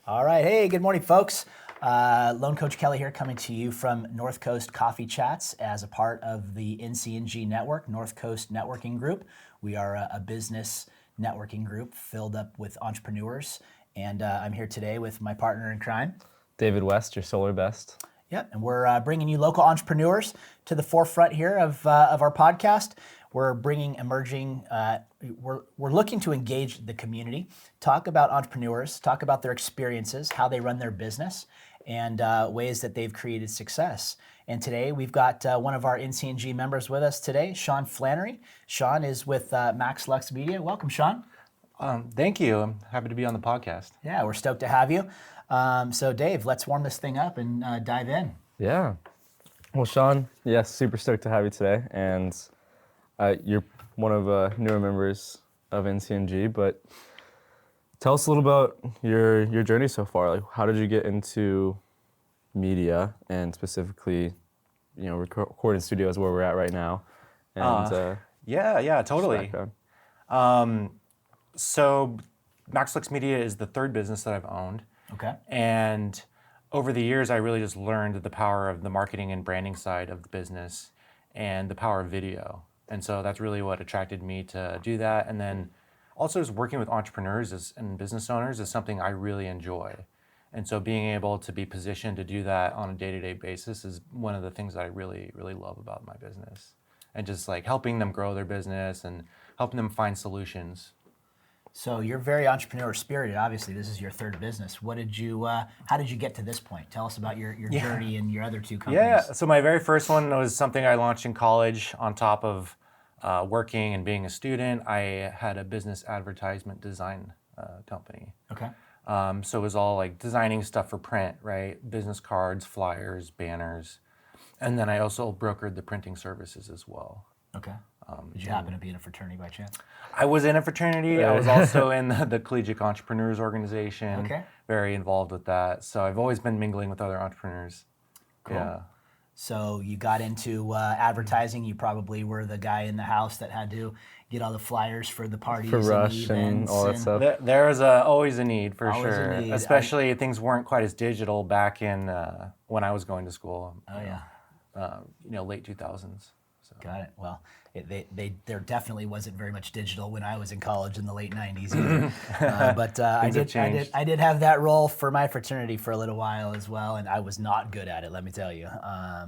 All right. Hey, good morning, folks. Lone Coach Kelly here, coming to you from North Coast Coffee Chats as a part of the NCNG Network, North Coast Networking Group. We are a business networking group filled up with entrepreneurs. And I'm here today with my partner in crime, David West, your solar best. Yep, and we're bringing you local entrepreneurs to the forefront here of our podcast. We're bringing emerging, we're looking to engage the community, talk about entrepreneurs, talk about their experiences, how they run their business, and ways that they've created success. And today we've got one of our NCNG members with us today, Sean Flannery. Sean is with Maxlux Media. Welcome, Sean. Thank you. I'm happy to be on the podcast. Yeah, we're stoked to have you. So Dave, let's warm this thing up and dive in. Yeah. Well, Sean, yes, super stoked to have you today. And you're one of newer members of NCNG, but tell us a little about your journey so far. Like, how did you get into media, and specifically, recording studios where we're at right now? And Yeah, totally. So Maxlux Media is the third business that I've owned. Okay. And over the years, I really just learned the power of the marketing and branding side of the business and the power of video. And so that's really what attracted me to do that. And then also just working with entrepreneurs and business owners is something I really enjoy. And so being able to be positioned to do that on a day-to-day basis is one of the things that I really, really love about my business. And just like helping them grow their business and helping them find solutions. So you're very entrepreneur spirited. Obviously, this is your third business. How did you get to this point? Tell us about your journey and your other two companies. Yeah, so my very first one was something I launched in college on top of working and being a student. I had a business advertisement design company. Okay. So it was all like designing stuff for print, right? Business cards, flyers, banners. And then I also brokered the printing services as well. Okay. Did you happen to be in a fraternity by chance? I was in a fraternity. I was also in the Collegiate Entrepreneurs Organization. Okay. Very involved with that. So I've always been mingling with other entrepreneurs. Cool. Yeah. So you got into advertising. You probably were the guy in the house that had to get all the flyers for the parties For Rush and and events all that stuff. There was always a need, for Always sure. a need. Especially things weren't quite as digital back in when I was going to school. Oh yeah. Late 2000s. So. Got it. Well, there definitely wasn't very much digital when I was in college in the late '90s either. But I did have that role for my fraternity for a little while as well, and I was not good at it. Let me tell you, I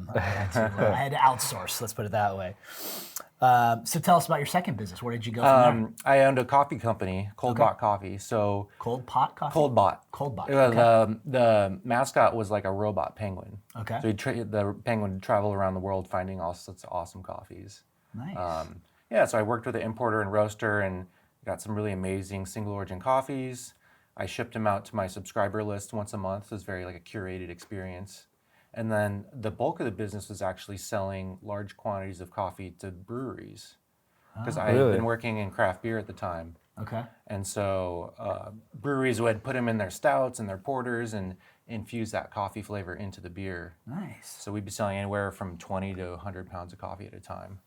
had to outsource. Let's put it that way. So tell us about your second business. Where did you go from there? I owned a coffee company, Cold Bot Coffee. So Cold Pot Coffee. Cold Bot. Cold Bot. Okay. The mascot was like a robot penguin. Okay. So the penguin would travel around the world finding all sorts of awesome coffees. Nice. So I worked with an importer and roaster and got some really amazing single origin coffees. I shipped them out to my subscriber list once a month. It was very like a curated experience. And then the bulk of the business was actually selling large quantities of coffee to breweries. Because I had been working in craft beer at the time. Okay. And so breweries would put them in their stouts and their porters and infuse that coffee flavor into the beer. Nice. So we'd be selling anywhere from 20 to 100 pounds of coffee at a time.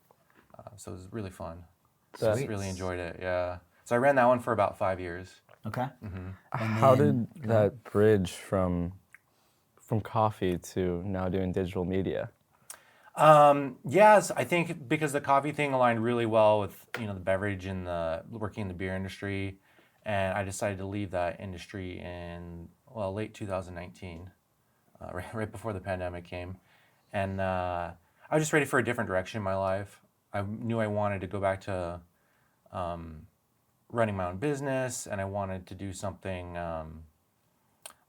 So it was really fun. Sweet. Really enjoyed it, yeah. So I ran that one for about 5 years. Okay. How did that bridge from coffee to now doing digital media? Yes, I think because the coffee thing aligned really well with the beverage and the working in the beer industry, and I decided to leave that industry in late 2019, right before the pandemic came, and I was just ready for a different direction in my life. I knew I wanted to go back to running my own business, and I wanted to do something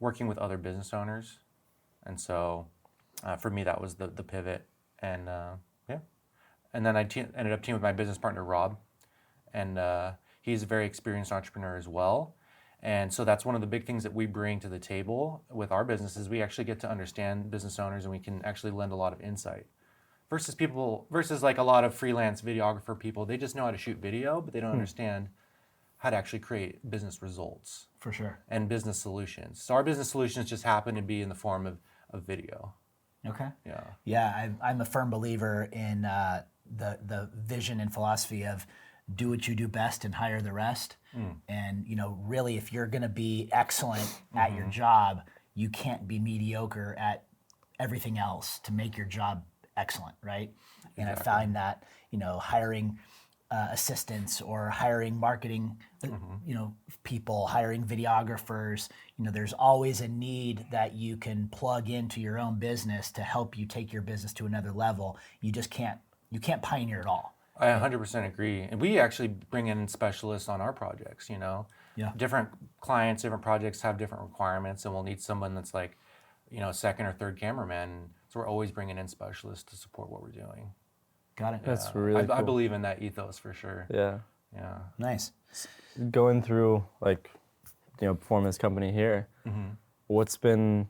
working with other business owners, and so for me that was the pivot. And and then I ended up teaming with my business partner, Rob. And he's a very experienced entrepreneur as well. And so that's one of the big things that we bring to the table with our business is we actually get to understand business owners and we can actually lend a lot of insight. Versus like a lot of freelance videographer people, they just know how to shoot video, but they don't understand how to actually create business results. For sure. And business solutions. So our business solutions just happen to be in the form of video. Okay. Yeah. Yeah, I'm a firm believer in the vision and philosophy of do what you do best and hire the rest. And really, if you're going to be excellent at your job, you can't be mediocre at everything else to make your job excellent, right? And I find that hiring assistants or hiring marketing people, hiring videographers, there's always a need that you can plug into your own business to help you take your business to another level. You can't pioneer it all. I 100% agree. And we actually bring in specialists on our projects, Yeah. Different clients, different projects have different requirements, and we'll need someone that's like, second or third cameraman. So we're always bringing in specialists to support what we're doing. Got it. That's really cool. I believe in that ethos for sure. Yeah. Yeah. Nice. Going through performance company here, what's been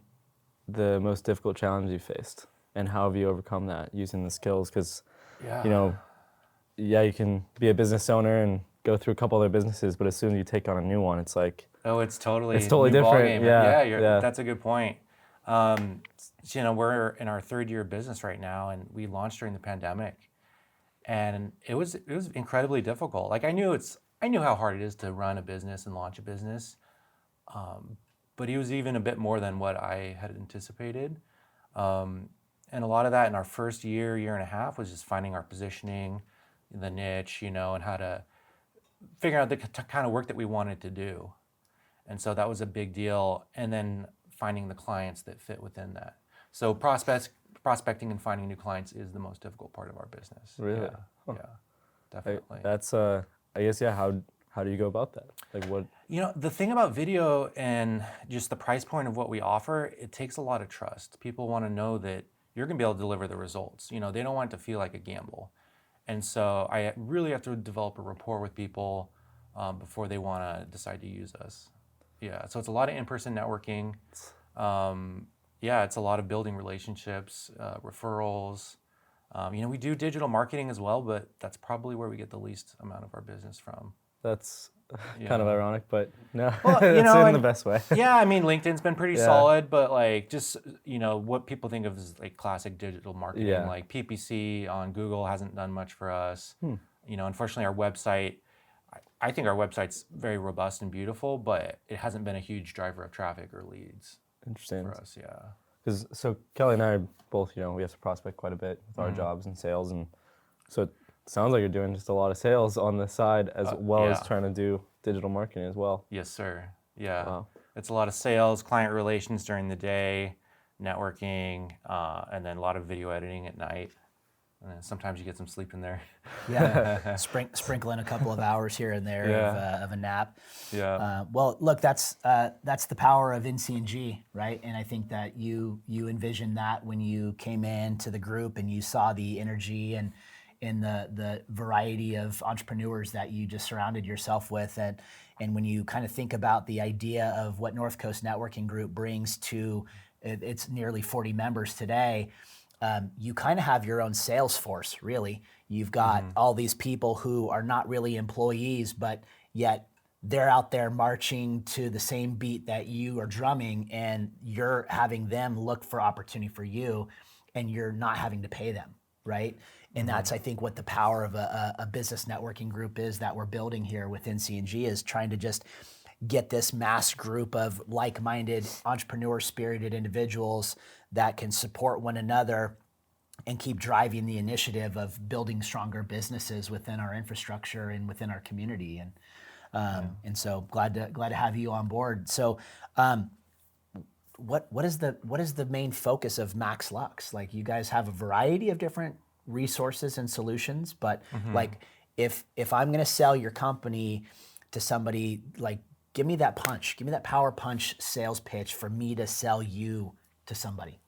the most difficult challenge you faced, and how have you overcome that using the skills? Because you can be a business owner and go through a couple other businesses, but as soon as you take on a new one, it's like it's totally new different. ballgame. Yeah. That's a good point. We're in our third year of business right now, and we launched during the pandemic, and it was incredibly difficult. Like I knew how hard it is to run a business and launch a business, but it was even a bit more than what I had anticipated. And a lot of that in our first year and a half was just finding our positioning, the niche, and how to figure out the kind of work that we wanted to do. And so that was a big deal. And then finding the clients that fit within that. So prospecting and finding new clients is the most difficult part of our business. Really? Yeah, definitely. That's I guess how do you go about that? Like what? The thing about video and just the price point of what we offer, it takes a lot of trust. People want to know that you're going to be able to deliver the results. They don't want it to feel like a gamble. And so I really have to develop a rapport with people before they want to decide to use us. Yeah, so it's a lot of in-person networking. It's a lot of building relationships, referrals. We do digital marketing as well, but that's probably where we get the least amount of our business from. That's kind of ironic, but no, well, it's in the best way. Yeah, I mean, LinkedIn's been pretty solid, but just what people think of as like classic digital marketing, like PPC on Google hasn't done much for us. Unfortunately, our website, I think our website's very robust and beautiful, but it hasn't been a huge driver of traffic or leads. Interesting. For us, yeah. Because so Kelly and I are both, we have to prospect quite a bit with our jobs and sales, and so it sounds like you're doing just a lot of sales on the side as well as trying to do digital marketing as well. Yes, sir. Yeah. Wow. It's a lot of sales, client relations during the day, networking, and then a lot of video editing at night. And then sometimes you get some sleep in there. Yeah, sprinkle in a couple of hours here and there of a nap. Yeah. Well, look, that's the power of NCNG, right? And I think that you envisioned that when you came into the group and you saw the energy and in the variety of entrepreneurs that you just surrounded yourself with, and when you kind of think about the idea of what North Coast Networking Group brings to its nearly 40 members today. You kind of have your own sales force, really. You've got all these people who are not really employees, but yet they're out there marching to the same beat that you are drumming, and you're having them look for opportunity for you, and you're not having to pay them, right? And that's, I think, what the power of a business networking group is that we're building here within CNG, is trying to just get this mass group of like-minded, entrepreneur-spirited individuals that can support one another and keep driving the initiative of building stronger businesses within our infrastructure and within our community. And so glad to have you on board. So, what is the main focus of Maxlux? Like, you guys have a variety of different resources and solutions, but like if I'm going to sell your company to somebody, like, give me that power punch sales pitch for me to sell you to somebody.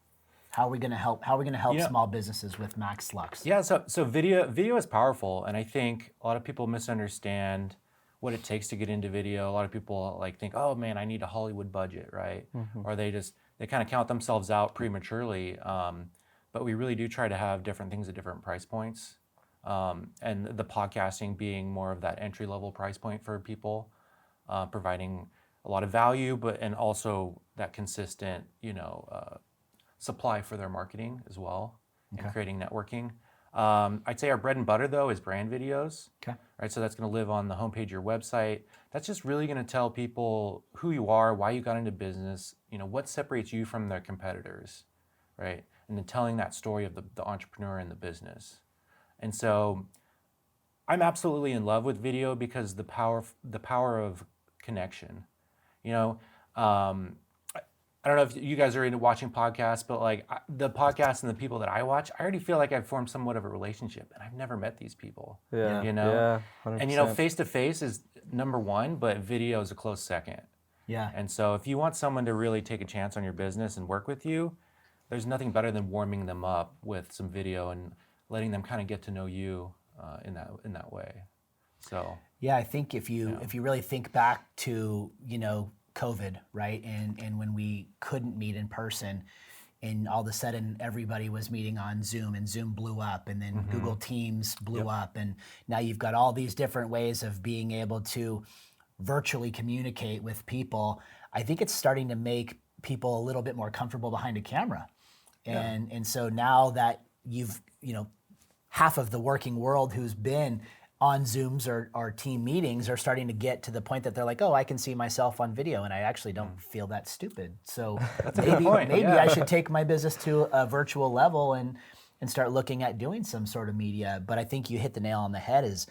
How are we going to help small businesses with Maxlux? Yeah, so video is powerful, and I think a lot of people misunderstand what it takes to get into video. A lot of people think, oh man, I need a Hollywood budget, right? Or they kind of count themselves out prematurely. But we really do try to have different things at different price points, and the podcasting being more of that entry level price point for people, providing a lot of value, and also that consistent, supply for their marketing as well, and creating networking. I'd say our bread and butter though is brand videos. Okay. Right, so that's going to live on the homepage of your website. That's just really going to tell people who you are, why you got into business, what separates you from the competitors, right? And then telling that story of the entrepreneur and the business. And so I'm absolutely in love with video because the power of connection. I don't know if you guys are into watching podcasts, but like the podcasts and the people that I watch, I already feel like I've formed somewhat of a relationship, and I've never met these people. Yeah. Yeah, 100%. and face to face is number one, but video is a close second. Yeah. And so if you want someone to really take a chance on your business and work with you, there's nothing better than warming them up with some video and letting them kind of get to know you in that way. So Yeah, I think if you really think back to COVID, right, and when we couldn't meet in person, and all of a sudden everybody was meeting on Zoom, and Zoom blew up, and then Google Teams blew up, and now you've got all these different ways of being able to virtually communicate with people. I think it's starting to make people a little bit more comfortable behind a camera, and so now that you've half of the working world who's been on Zooms or team meetings are starting to get to the point that they're like, oh, I can see myself on video and I actually don't feel that stupid. So maybe I should take my business to a virtual level and start looking at doing some sort of media. But I think you hit the nail on the head is,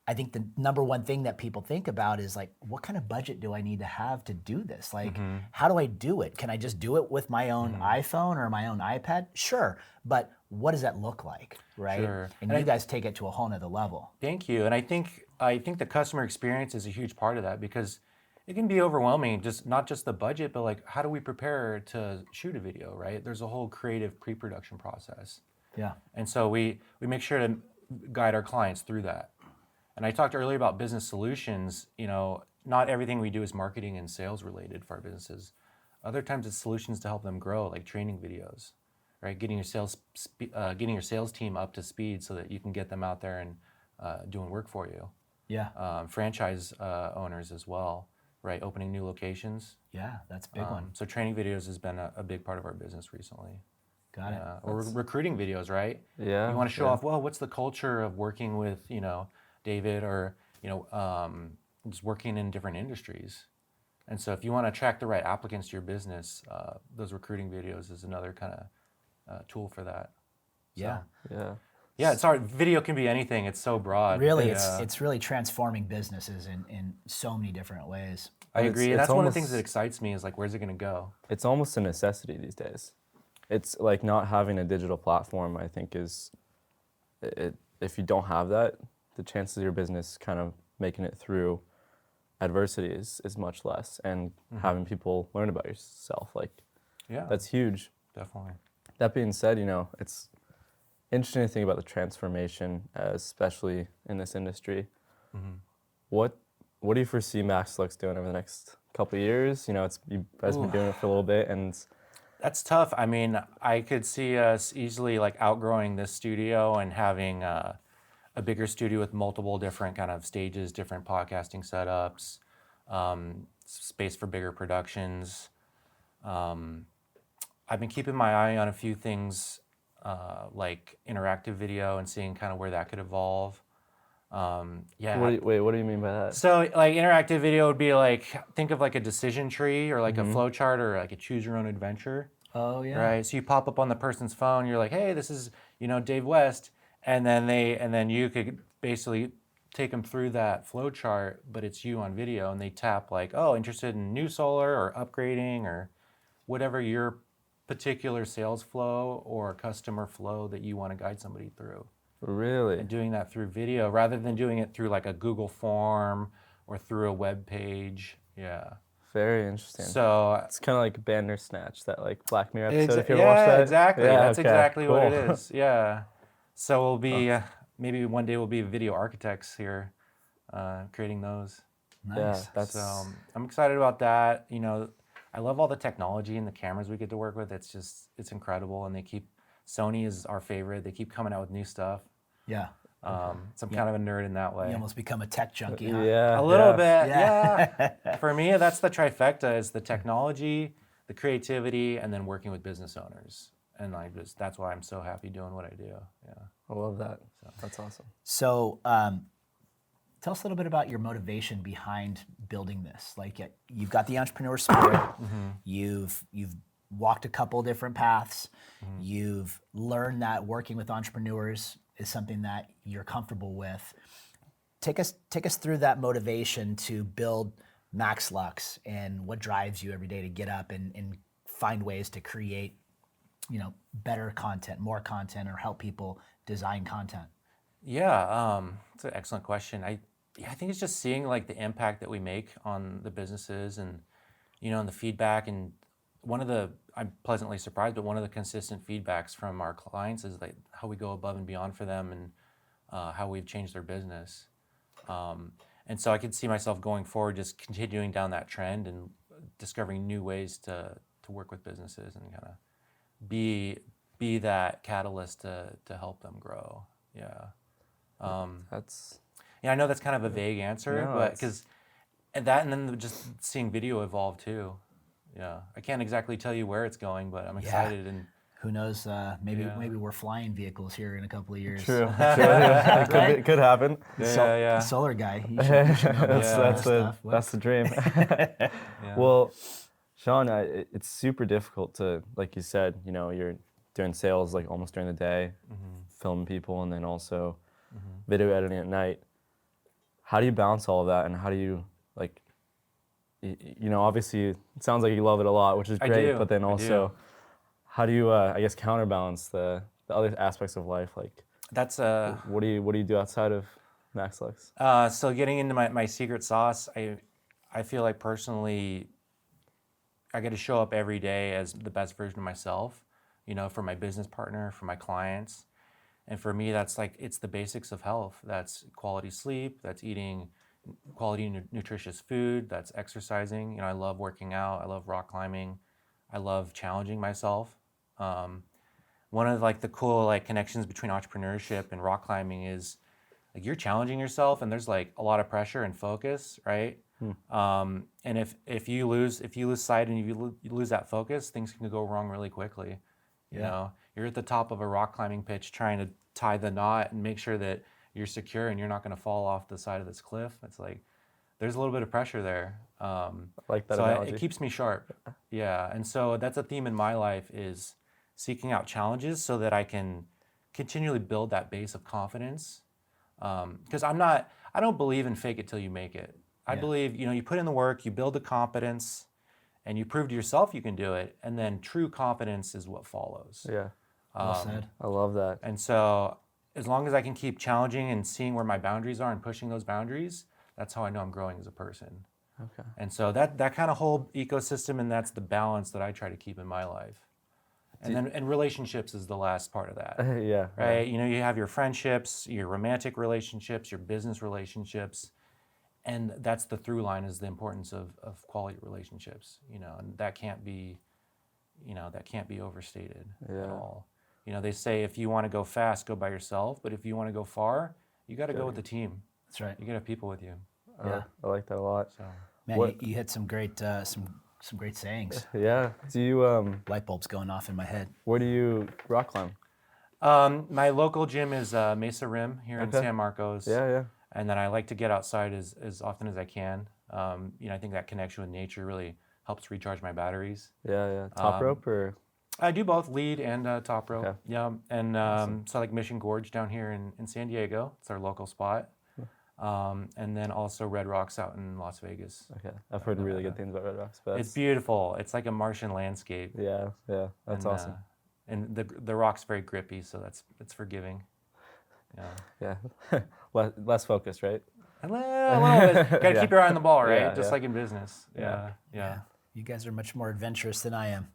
I think the number one thing that people think about is like, what kind of budget do I need to have to do this? Like, how do I do it? Can I just do it with my own iPhone or my own iPad? Sure, but what does that look like, right? Sure. And you guys take it to a whole nother level. Thank you. And I think the customer experience is a huge part of that because it can be overwhelming, not just the budget, but like how do we prepare to shoot a video, right? There's a whole creative pre-production process. Yeah. And so we make sure to guide our clients through that. And I talked earlier about business solutions. Not everything we do is marketing and sales related for our businesses. Other times it's solutions to help them grow, like training videos, right? Getting your sales team up to speed so that you can get them out there and doing work for you. Yeah. Franchise owners as well, right? Opening new locations. Yeah, that's a big one. So training videos has been a big part of our business recently. Got it. Or recruiting videos, right? Yeah. You want to show off, well, what's the culture of working with, David, or just working in different industries. And so if you want to attract the right applicants to your business, those recruiting videos is another kind of tool for that. Yeah. Yeah. Yeah, it's hard. Video can be anything. It's so broad. Really, it's really transforming businesses in so many different ways. I agree. It's That's one of almost- the things that excites me is like, where's it going to go? It's almost a necessity these days. It's like not having a digital platform, I think, if you don't have that, the chances of your business kind of making it through adversity is much less, and having people learn about yourself, like, Yeah, that's huge. definitely. That being said, it's interesting to think about the transformation, especially in this industry. What do you foresee Maxlux doing over the next couple of years? You guys have been doing it for a little bit, and That's tough. I mean, I could see us easily like outgrowing this studio and having a bigger studio with multiple different kind of stages, different podcasting setups, space for bigger productions. I've been keeping my eye on a few things like interactive video and seeing kind of where that could evolve. Yeah. what do you mean by that? So like interactive video would be like, think of like a decision tree or like a flow chart or like a choose your own adventure. Oh yeah. Right. So you pop up on the person's phone, you're like, hey, this is, Dave West. And then you could basically take them through that flow chart, but it's you on video, and they tap like, oh, interested in new solar or upgrading or whatever your particular sales flow or customer flow that you want to guide somebody through. Really? And doing that through video rather than doing it through like a Google form or through a web page. Yeah. Very interesting. So it's kind of like Bandersnatch, that like Black Mirror episode. If you ever watched yeah, that, exactly. Yeah, That's okay, exactly what cool. it is. Yeah. So we'll be maybe one day we'll be video architects here, creating those. Nice. Yeah, So I'm excited about that. I love all the technology and the cameras we get to work with. It's incredible, and Sony is our favorite. They keep coming out with new stuff. Yeah. So I'm kind of a nerd in that way. You almost become a tech junkie, huh? Yeah. A little yeah. bit, yeah. For me, that's the trifecta: is the technology, the creativity, and then working with business owners. that's why I'm so happy doing what I do. Yeah. I love that. That's awesome. So, tell us a little bit about your motivation behind building this. Like, you've got the entrepreneur spirit. You've walked a couple different paths. You've learned that working with entrepreneurs is something that you're comfortable with. Take us through that motivation to build Maxlux and what drives you every day to get up and find ways to create, better content, more content, or help people design content. Yeah, it's an excellent question. I think it's just seeing like the impact that we make on the businesses and, and the feedback. And I'm pleasantly surprised, but one of the consistent feedbacks from our clients is like how we go above and beyond for them and how we've changed their business. And so I could see myself going forward, just continuing down that trend and discovering new ways to work with businesses and kind of be that catalyst to help them grow. Yeah. I know that's kind of a vague answer, but because and then just seeing video evolve too. Yeah, I can't exactly tell you where it's going, but I'm excited. And who knows? Maybe we're flying vehicles here in a couple of years. True. It could happen. Solar guy. He should know that's the dream. Well, Sean, it's super difficult to, like you said, you're doing sales like almost during the day, filming people, and then also video editing at night. How do you balance all of that, and how do you obviously it sounds like you love it a lot, which is great, but then also how do you counterbalance the other aspects of life? Like that's what do you do outside of Maxlux? So getting into my secret sauce, I feel like personally I get to show up every day as the best version of myself, for my business partner, for my clients. And for me, that's it's the basics of health. That's quality sleep, that's eating quality nutritious food, that's exercising. I love working out, I love rock climbing, I love challenging myself. One of the cool connections between entrepreneurship and rock climbing is you're challenging yourself, and there's a lot of pressure and focus, right? And if you lose sight and you lose that focus, things can go wrong really quickly. You're at the top of a rock climbing pitch trying to tie the knot and make sure that you're secure and you're not going to fall off the side of this cliff. It's there's a little bit of pressure there. I like that so analogy. It keeps me sharp. Yeah, and so that's a theme in my life, is seeking out challenges so that I can continually build that base of confidence. Because I don't believe in fake it till you make it. I believe, you put in the work, you build the competence, and you prove to yourself you can do it, and then true confidence is what follows. Yeah. Well said. I love that. And so as long as I can keep challenging and seeing where my boundaries are and pushing those boundaries, that's how I know I'm growing as a person. Okay. And so that kind of whole ecosystem, and that's the balance that I try to keep in my life. And relationships is the last part of that. Yeah. Right? You have your friendships, your romantic relationships, your business relationships. And that's the through line, is the importance of quality relationships, and that can't be overstated at all. They say if you want to go fast, go by yourself, but if you want to go far, you got to go with the team. That's right. You got to have people with you. I like that a lot. So, man, you hit some great some great sayings. Yeah. Do you Light bulbs going off in my head. where do you rock climb? my local gym is Mesa Rim here in San Marcos. Yeah. And then I like to get outside as often as I can. I think that connection with nature really helps recharge my batteries. Yeah. Top rope or? I do both lead and top rope. Okay. Yeah, and so I like Mission Gorge down here in San Diego. It's our local spot. And then also Red Rocks out in Las Vegas. Okay, I've heard really good things about Red Rocks. But It's beautiful. It's like a Martian landscape. Yeah, that's awesome. And the rock's very grippy, so it's forgiving. Yeah, less focused, right? A little bit. Gotta keep your eye on the ball, right? Yeah, like in business. Yeah. You guys are much more adventurous than I am.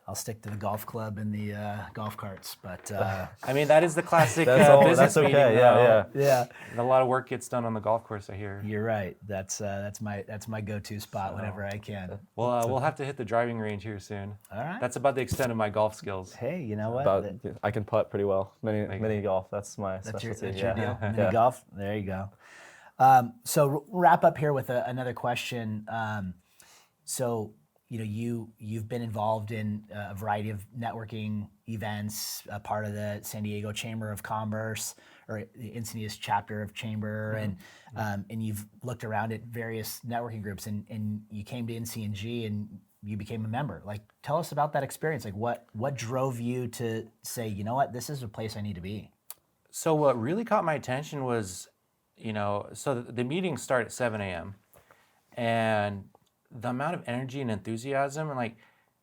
I'll stick to the golf club and the golf carts, but I mean, that is the classic business that's okay. meeting. yeah. A lot of work gets done on the golf course, I hear. You're right. That's my go-to spot whenever I can. Well, we'll have to hit the driving range here soon. All right. That's about the extent of my golf skills. Hey, you know what? I can putt pretty well. Mini golf. That's my specialty. That's your deal. Mini golf. There you go. So wrap up here with another question. So you've been involved in a variety of networking events, a part of the San Diego Chamber of Commerce or the Encinitas chapter of Chamber, and you've looked around at various networking groups, and you came to NCNG and you became a member. Like, tell us about that experience. Like, what drove you to say, you know what, this is a place I need to be? So what really caught my attention was, so the meetings start at 7 a.m. and the amount of energy and enthusiasm, and like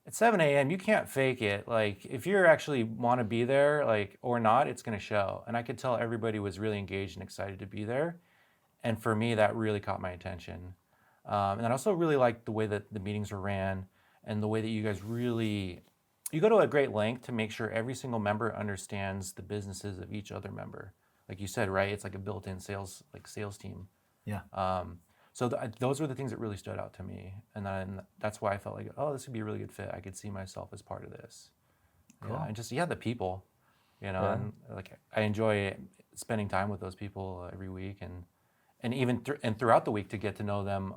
at 7 a.m. you can't fake it. Like if you actually want to be there, like or not, it's going to show. And I could tell everybody was really engaged and excited to be there. And for me, that really caught my attention. And I also really liked the way that the meetings were ran and the way that you guys you go to a great length to make sure every single member understands the businesses of each other member. Like you said, right? It's like a built-in sales team. Yeah. So those were the things that really stood out to me, and then that's why I felt like, oh, this would be a really good fit. I could see myself as part of this. Cool. Yeah, and just the people, Yeah. and like I enjoy spending time with those people every week, and even throughout the week to get to know them,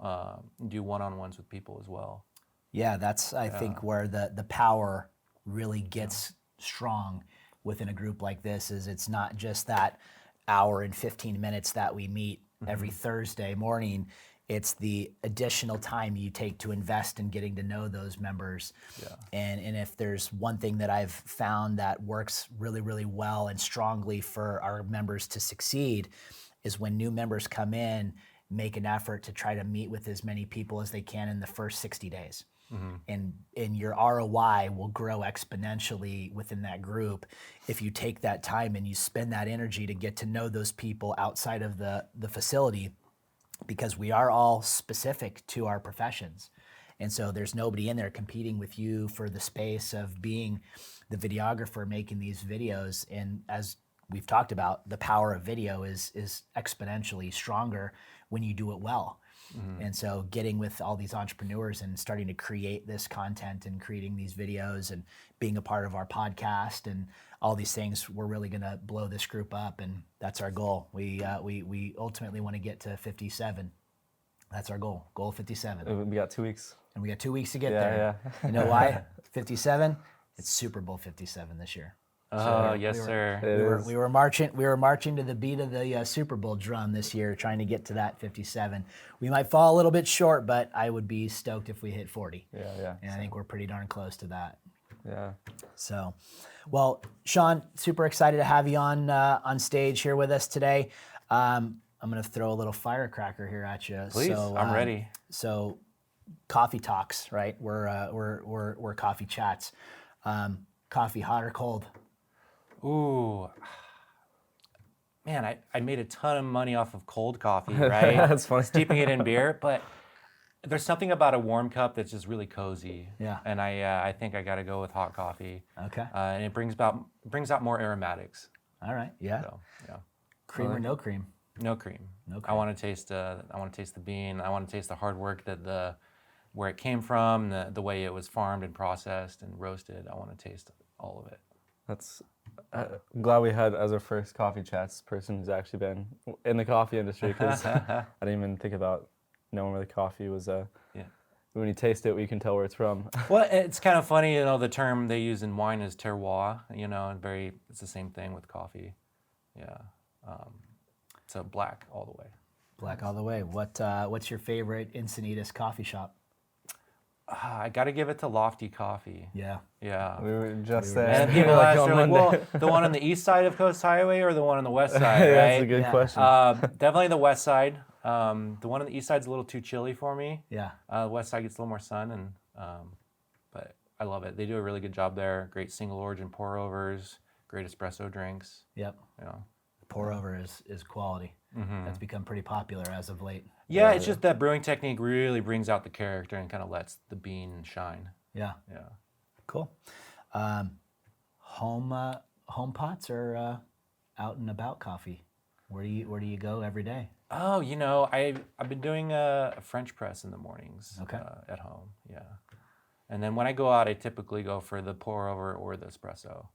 do one-on-ones with people as well. Yeah, that's I think where the power really gets strong within a group like this. Is it's not just that hour and 15 minutes that we meet every Thursday morning. It's the additional time you take to invest in getting to know those members. Yeah. And if there's one thing that I've found that works really, really well and strongly for our members to succeed is when new members come in, make an effort to try to meet with as many people as they can in the first 60 days. And your ROI will grow exponentially within that group if you take that time and you spend that energy to get to know those people outside of the facility, because we are all specific to our professions. And so there's nobody in there competing with you for the space of being the videographer making these videos. And as we've talked about, the power of video is exponentially stronger when you do it well. And so getting with all these entrepreneurs and starting to create this content and creating these videos and being a part of our podcast and all these things, we're really going to blow this group up, and that's our goal. We ultimately want to get to 57. That's our goal. Goal 57. We got 2 weeks. And we got 2 weeks to get Yeah, there. yeah. You know why? 57? It's Super Bowl 57 this year. Oh, yes, sir. We were marching to the beat of the Super Bowl drum this year, trying to get to that 57. We might fall a little bit short, but I would be stoked if we hit 40. Yeah. And I think we're pretty darn close to that. Yeah. So, well, Sean, super excited to have you on stage here with us today. I'm going to throw a little firecracker here at you. Please, So, I'm ready. So, coffee talks, right? We're coffee chats. Coffee, hot or cold? Ooh, man, I made a ton of money off of cold coffee, right? That's funny. Steeping it in beer, but there's something about a warm cup that's just really cozy. Yeah. And I think I got to go with hot coffee. Okay. And it brings out more aromatics. All right. Yeah. So yeah, Cream or no cream? no cream. No I cream. want to taste the bean. I want to taste the hard work where it came from, the way it was farmed and processed and roasted. I want to taste all of it. I'm glad we had as our first coffee chats person who's actually been in the coffee industry, because I didn't even think about knowing where the coffee was. When you taste it, you can tell where it's from. Well, it's kind of funny, the term they use in wine is terroir, and it's the same thing with coffee. Yeah. So black all the way. Black all the way. What's your favorite Encinitas coffee shop? I got to give it to Lofty Coffee. Yeah. Yeah. We were just there. And people like ask, on they're like, Monday. well, the one on the east side of Coast Highway or the one on the west side, right? That's a good Yeah. question. Definitely the west side. The one on the east side's a little too chilly for me. Yeah. The west side gets a little more sun, but I love it. They do a really good job there. Great single origin pour overs, great espresso drinks. Yep. Pour over is quality. That's become pretty popular as of late. Yeah, it's just that brewing technique really brings out the character and kind of lets the bean shine. Yeah. Yeah. Cool. Home pots or out and about coffee? Where do you go every day? Oh, I've been doing a French press in the mornings. Okay. At home. Yeah. And then when I go out, I typically go for the pour over or the espresso.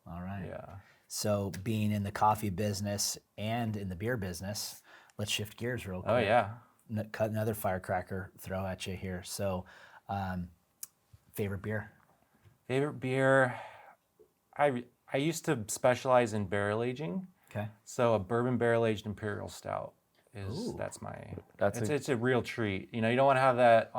All right. Yeah. So being in the coffee business and in the beer business, let's shift gears real quick. Oh yeah. Cut another firecracker throw at you here. So Favorite beer? Favorite beer? I used to specialize in barrel aging. Okay. So a bourbon barrel aged imperial stout Ooh. it's a real treat. You know, you don't want to have that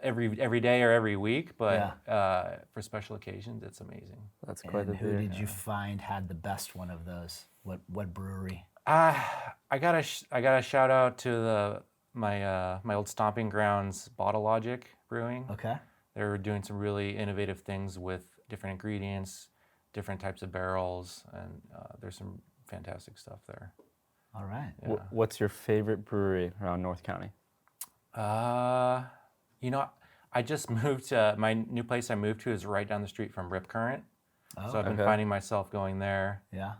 every day or every week, but for special occasions, it's amazing. That's quite the And who beer. did you find had the best one of those? What brewery? I gotta shout out to my old stomping grounds, Bottle Logic Brewing. Okay. They were doing some really innovative things with different ingredients, different types of barrels, and there's some fantastic stuff there. All right. Yeah. What's your favorite brewery around North County? You know, I just moved to my new place. I moved to is right down the street from Rip Current, so I've been finding myself going there. Yeah.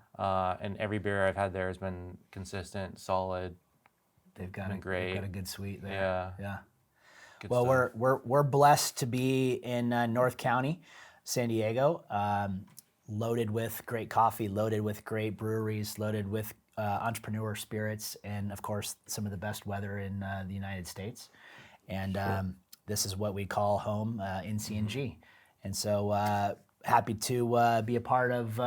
And every beer I've had there has been consistent, solid. They've got great. They've got a good suite there. Yeah. Yeah. Good Well, stuff. we're blessed to be in North County, San Diego, loaded with great coffee, loaded with great breweries, loaded with entrepreneur spirits, and of course some of the best weather in the United States. And this is what we call home in CNG. And so happy to be a part of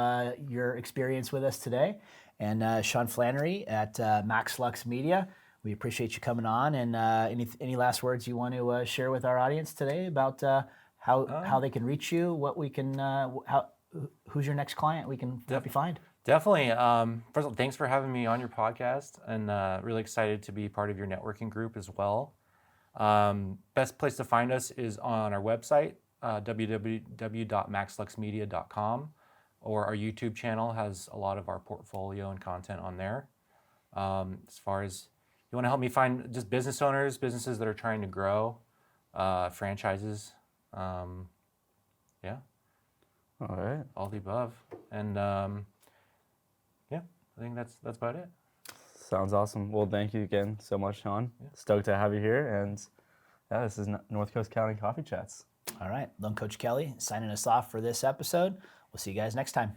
your experience with us today. And Sean Flannery at Maxlux Media, we appreciate you coming on. And any last words you want to share with our audience today about how they can reach you, what we can, who's your next client we can help you find? Definitely. First of all, thanks for having me on your podcast, and really excited to be part of your networking group as well. Best place to find us is on our website, www.maxluxmedia.com, or our YouTube channel has a lot of our portfolio and content on there. As far as you want to help me find just business owners, businesses that are trying to grow, franchises, yeah, All right. all the above, and yeah, I think that's about it. Sounds awesome. Well, thank you again so much, Sean. Stoked to have you here. And yeah, this is North Coast County Coffee Chats. All right. Lone Coach Kelly signing us off for this episode. We'll see you guys next time.